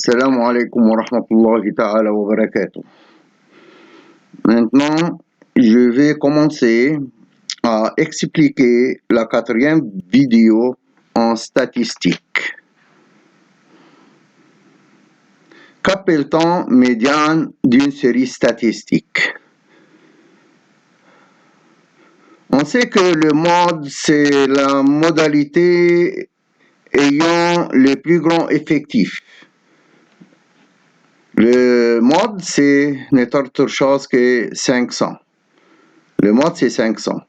Assalamu alaikum wa rahmatullahi ta'ala wa barakatuh. Maintenant, je vais commencer à expliquer la quatrième vidéo en statistique. Qu'appelle-t-on médiane d'une série statistique? On sait que le mode, c'est la modalité ayant le plus grand effectif. Le mode, c'est n'est autre chose que 500. Le mode, c'est 500.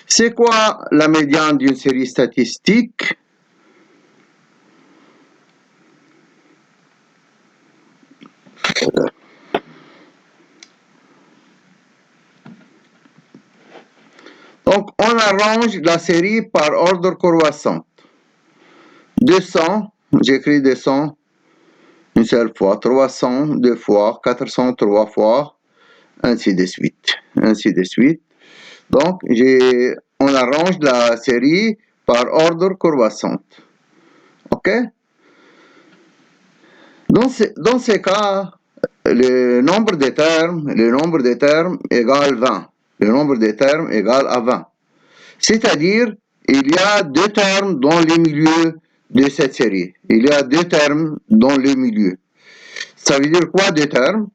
C'est quoi la médiane d'une série statistique? Donc, on arrange la série par ordre croissant. 200, j'écris 200 une seule fois, 300 deux fois, 400 trois fois, ainsi de suite. Ainsi de suite. Donc, on arrange la série par ordre croissant. OK? Dans ces cas, le nombre de termes égale 20. Le nombre de termes égale à 20. C'est-à-dire, il y a deux termes dans le milieu de cette série. Il y a deux termes dans le milieu. Ça veut dire quoi, deux termes?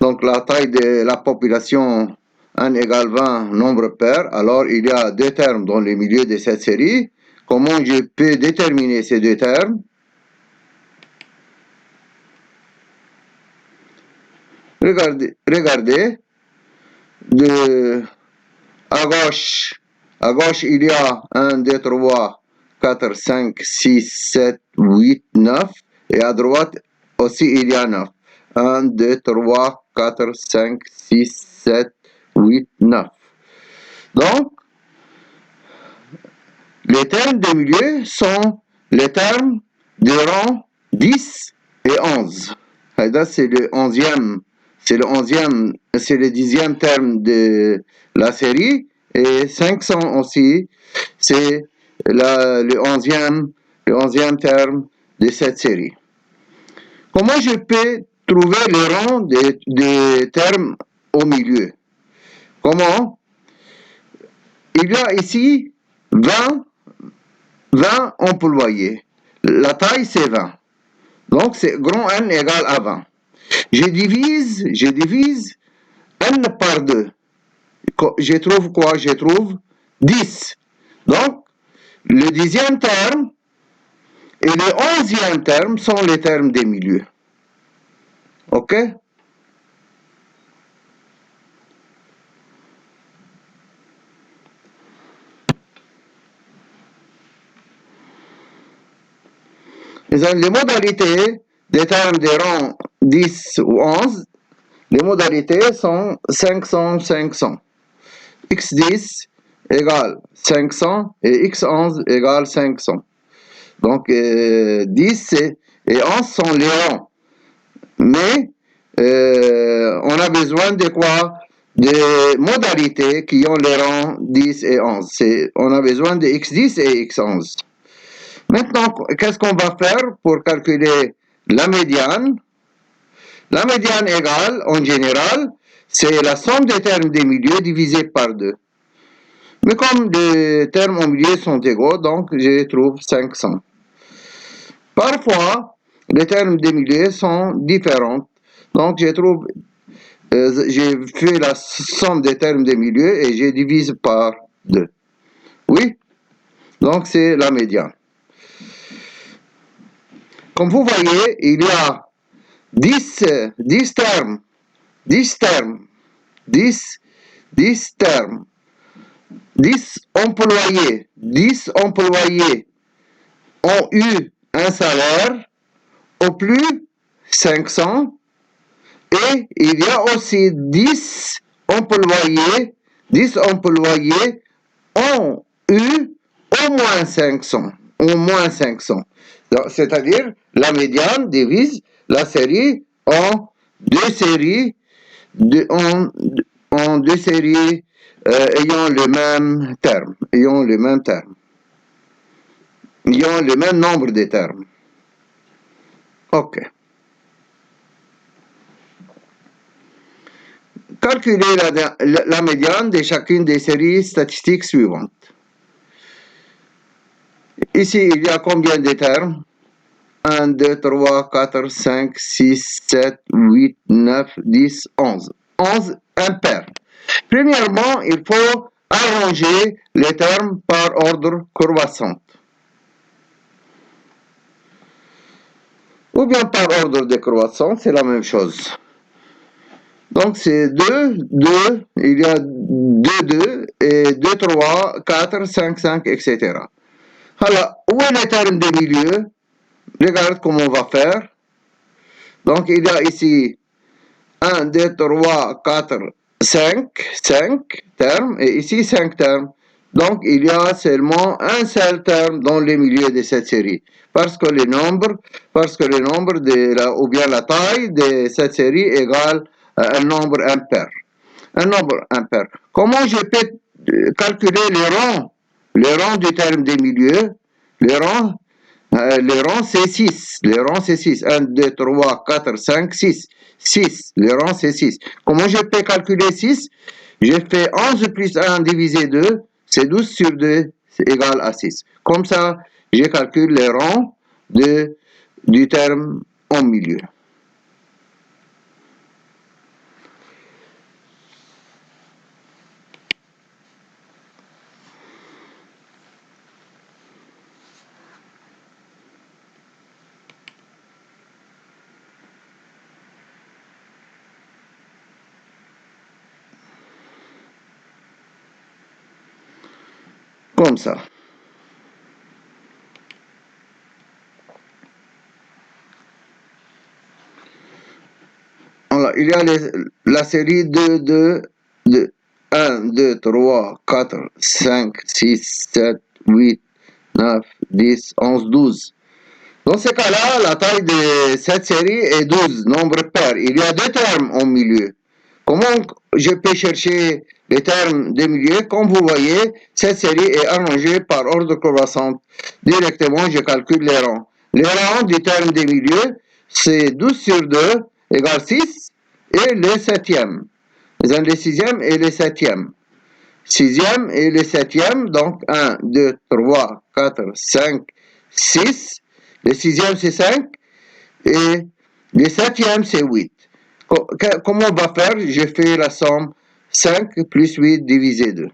Donc, la taille de la population 1 égale 20 nombre pair. Alors, il y a deux termes dans le milieu de cette série. Comment je peux déterminer ces deux termes? Regardez. À gauche, il y a 1, 2, 3, 4, 5, 6, 7, 8, 9. Et à droite aussi, il y a 9. 1, 2, 3, 4, 5, 6, 7, 8, 9. Donc, les termes de milieu sont les termes de rang 10 et 11. Et là, c'est le 11e. C'est le 10e terme de la série. Et 500 aussi, c'est le 11e terme de cette série. Comment je peux trouver le rang des termes au milieu? Comment? Il y a ici 20 employés. La taille, c'est 20. Donc, c'est grand N égale à 20. Je divise N par 2. Je trouve quoi? Je trouve 10. Donc, le 10e terme et le 11e terme sont les termes des milieux. OK? Les modalités des termes des rangs 10 ou 11, les modalités sont 500, 500. X10 égale 500 et X11 égale 500. Donc, 10 et 11 sont les rangs. Mais, on a besoin de quoi? Des modalités qui ont les rangs 10 et 11. On a besoin de X10 et X11. Maintenant, qu'est-ce qu'on va faire pour calculer la médiane? La médiane égale, en général, c'est la somme des termes des milieux divisé par 2. Mais comme les termes au milieu sont égaux, donc je trouve 500. Parfois, les termes des milieux sont différents. Donc j'ai fait la somme des termes des milieux et je divise par 2. Oui? Donc c'est la médiane. Comme vous voyez, il y a 10 termes, 10 employés ont eu un salaire au plus 500 et il y a aussi 10 employés ont eu au moins 500. C'est-à-dire, la médiane divise la série en deux séries, ayant le même terme. ayant le même nombre de termes. OK. Calculer la médiane de chacune des séries statistiques suivantes. Ici, il y a combien de termes? 1, 2, 3, 4, 5, 6, 7, 8, 9, 10, 11. 11 impairs. Premièrement, il faut arranger les termes par ordre croissant. Ou bien par ordre décroissant, c'est la même chose. Donc c'est 2, 2, il y a 2, 2, et 2, 3, 4, 5, 5, etc. Alors, où est le terme des milieux? Regarde comment on va faire. Donc il y a ici 1, 2, 3, 4, 5, 5 termes, et ici 5 termes. Donc il y a seulement un seul terme dans les milieux de cette série. Parce que le nombre ou bien la taille de cette série égale un nombre impair. Un nombre impair. Comment je peux calculer les rangs du terme des milieux? Les rangs c'est 6. Les rangs c'est 6. 1, 2, 3, 4, 5, 6. 6. Les rangs c'est 6. Comment je peux calculer 6? J'ai fait 11 plus 1 divisé 2. C'est 12 sur 2. C'est égal à 6. Comme ça, je calcule les rangs du terme en milieu. Comme ça. Alors, il y a la série 2, 2, 2, 1, 2, 3, 4, 5, 6, 7, 8, 9, 10, 11, 12. Dans ce cas-là, la taille de cette série est 12, nombre pair. Il y a deux termes au milieu. Comment je peux chercher les termes des milieux? Comme vous voyez, cette série est arrangée par ordre croissant. Directement, je calcule les rangs. Les rangs du terme des milieux, c'est 12 sur 2 égale 6 et le septième. Le sixième et le septième. Sixième et le septième, donc 1, 2, 3, 4, 5, 6. Le sixième, c'est 5 et le septième, c'est 8. Comment on va faire? Je fais la somme 5 plus 8 divisé 2.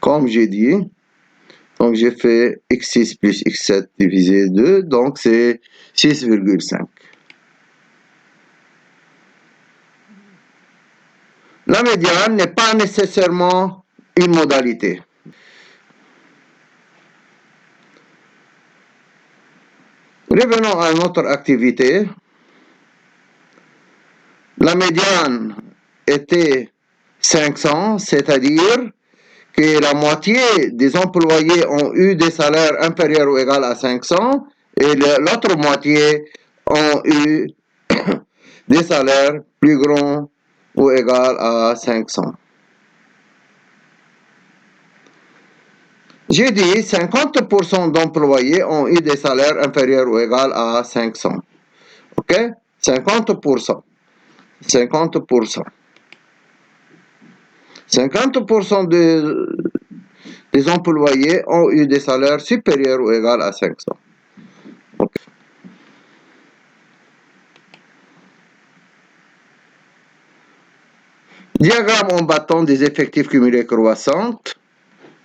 Comme j'ai dit, donc j'ai fait x6 plus x7 divisé 2, donc c'est 6,5. La médiane n'est pas nécessairement une modalité. Revenons à notre activité. La médiane était 500, c'est-à-dire que la moitié des employés ont eu des salaires inférieurs ou égaux à 500 et l'autre moitié ont eu des salaires plus grands ou égaux à 500. J'ai dit 50% d'employés ont eu des salaires inférieurs ou égaux à 500. OK? 50%. 50%. 50% des employés ont eu des salaires supérieurs ou égaux à 500. Okay. Diagramme en bâton des effectifs cumulés croissantes.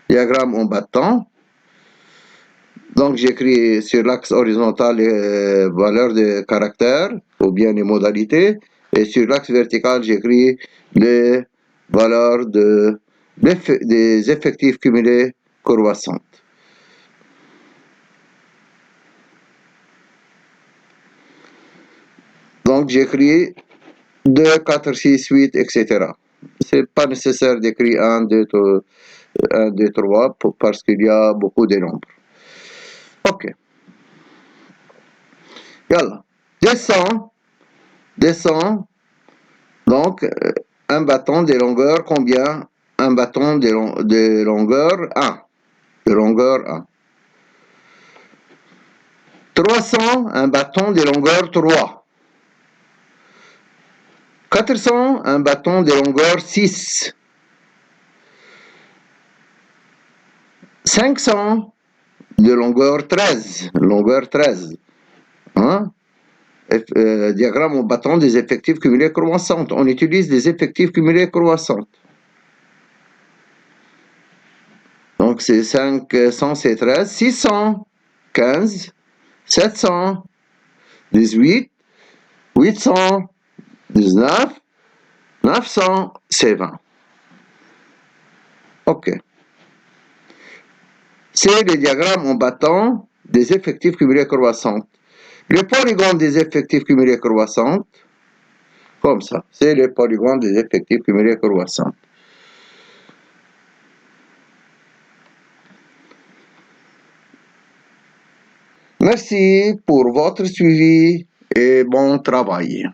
Diagramme en bâton. Donc j'écris sur l'axe horizontal les valeurs de caractères ou bien les modalités. Et sur l'axe vertical, j'écris les valeurs des effectifs cumulés croissantes. Donc j'écris 2, 4, 6, 8, etc. C'est pas nécessaire d'écrire 1, 2, 3 parce qu'il y a beaucoup de nombres. Ok. Yalla. Descend. Donc, un bâton de longueur, combien? Un bâton de longueur 1. De longueur 1. 300, un bâton de longueur 3. 400, un bâton de longueur 6. 500, de longueur 13. Longueur 13. Hein? Diagramme au bâton des effectifs cumulés croissants. On utilise des effectifs cumulés croissants. Donc c'est 500, c'est 13. 600, 15. 700, 18. 800, 19. 900, c'est 20. Ok. C'est le diagramme en bâton des effectifs cumulés croissants. Le polygone des effectifs cumulés croissants, comme ça, c'est le polygone des effectifs cumulés croissants. Merci pour votre suivi et bon travail.